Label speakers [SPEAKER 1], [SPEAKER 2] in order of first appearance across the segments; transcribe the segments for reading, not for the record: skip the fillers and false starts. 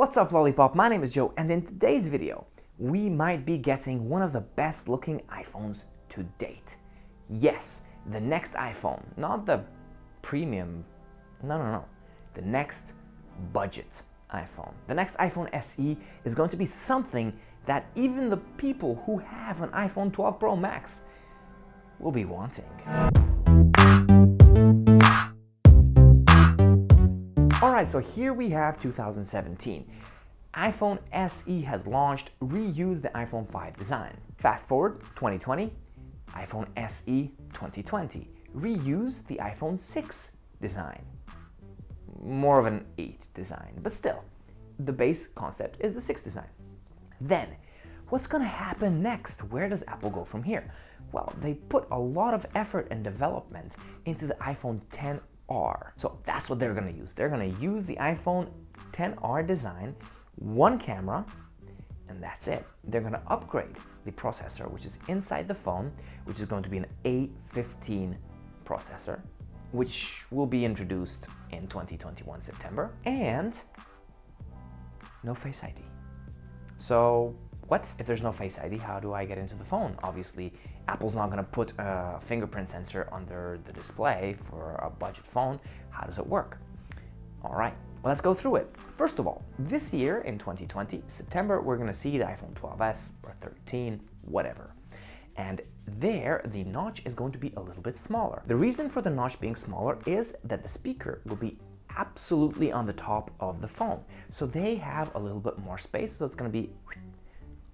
[SPEAKER 1] What's up, Lollipop? My name is Joe, and in today's video, we might be getting one of the best looking iPhones to date. Yes, the next iPhone, not the premium, no. The next budget iPhone. The next iPhone SE is going to be something that even the people who have an iPhone 12 Pro Max will be wanting. Alright, so here we have 2017. iPhone SE has launched, reused the iPhone 5 design. Fast forward, 2020, iPhone SE 2020, reused the iPhone 6 design. More of an 8 design, but still, the base concept is the 6 design. Then, what's gonna happen next? Where does Apple go from here? Well, they put a lot of effort and development into the iPhone XR. So that's what they're gonna use. They're gonna use the iPhone XR design, one camera, and that's it. They're gonna upgrade the processor, which is inside the phone, which is going to be an A15 processor, which will be introduced in 2021 September, and no Face ID. So what? If there's no Face ID, how do I get into the phone? Obviously, Apple's not gonna put a fingerprint sensor under the display for a budget phone. How does it work? All right, let's go through it. First of all, this year in 2020, September, we're gonna see the iPhone 12s or 13, whatever. And there, the notch is going to be a little bit smaller. The reason for the notch being smaller is that the speaker will be absolutely on the top of the phone. So they have a little bit more space, so it's gonna be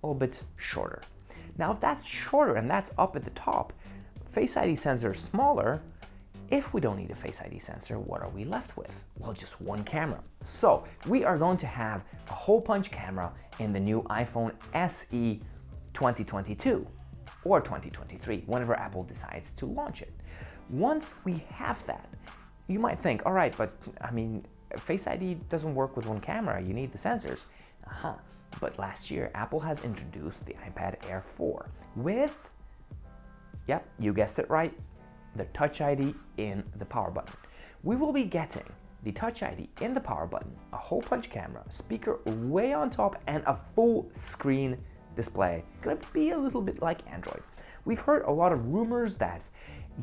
[SPEAKER 1] a little bit shorter. Now, if that's shorter and that's up at the top, Face ID sensor is smaller. If we don't need a Face ID sensor, what are we left with? Well, just one camera. So we are going to have a hole punch camera in the new iPhone SE 2022 or 2023, whenever Apple decides to launch it. Once we have that, you might think, all right, but I mean, Face ID doesn't work with one camera. You need the sensors. But last year, Apple has introduced the iPad Air 4 with, yep, you guessed it right, the Touch ID in the power button. We will be getting the Touch ID in the power button, a hole punch camera, speaker way on top, and a full screen display. It's gonna be a little bit like Android. We've heard a lot of rumors that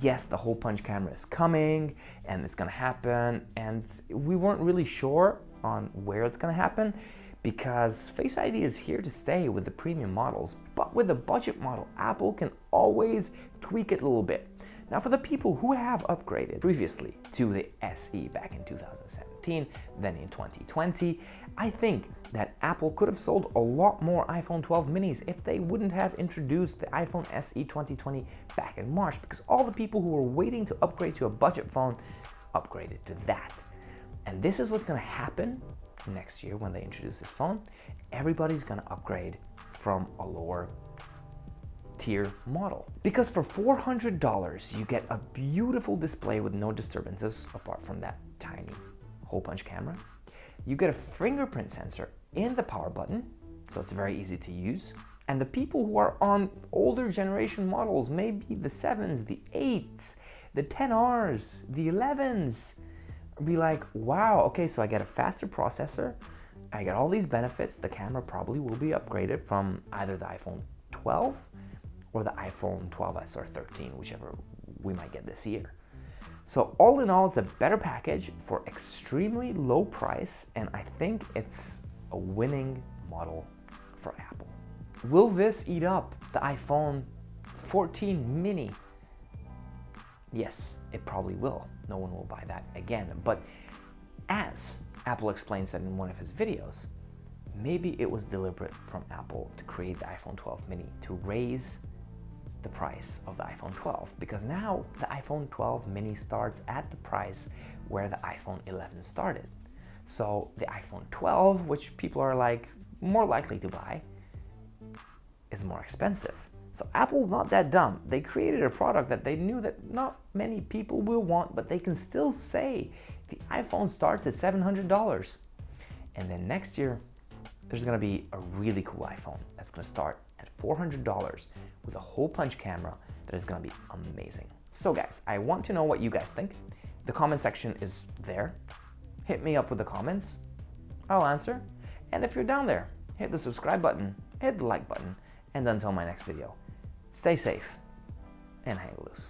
[SPEAKER 1] yes, the hole punch camera is coming and it's gonna happen, and we weren't really sure on where it's gonna happen because Face ID is here to stay with the premium models, but with the budget model, Apple can always tweak it a little bit. Now, for the people who have upgraded previously to the SE back in 2017, then in 2020, I think that Apple could have sold a lot more iPhone 12 minis if they wouldn't have introduced the iPhone SE 2020 back in March, because all the people who were waiting to upgrade to a budget phone upgraded to that. And this is what's gonna happen next year when they introduce this phone. Everybody's gonna upgrade from a lower tier model. Because for $400, you get a beautiful display with no disturbances apart from that tiny hole punch camera. You get a fingerprint sensor in the power button, so it's very easy to use. And the people who are on older generation models, maybe the 7s, the 8s, the 10Rs, the 11s, be like, wow, okay, so I get a faster processor, I get all these benefits, the camera probably will be upgraded from either the iPhone 12 or the iPhone 12s or 13, whichever we might get this year. So all in all, it's a better package for extremely low price, and I think it's a winning model for Apple. Will this eat up the iPhone 14 mini? Yes, it probably will. No one will buy that again. But as Apple explains that in one of his videos, maybe it was deliberate from Apple to create the iPhone 12 mini to raise the price of the iPhone 12, because now the iPhone 12 mini starts at the price where the iPhone 11 started. So the iPhone 12, which people are like more likely to buy, is more expensive. So Apple's not that dumb. They created a product that they knew that not many people will want, but they can still say the iPhone starts at $700. And then next year, there's gonna be a really cool iPhone that's gonna start at $400 with a hole punch camera that is gonna be amazing. So guys, I want to know what you guys think. The comment section is there. Hit me up with the comments. I'll answer. And if you're down there, hit the subscribe button, hit the like button, and until my next video, stay safe and hang loose.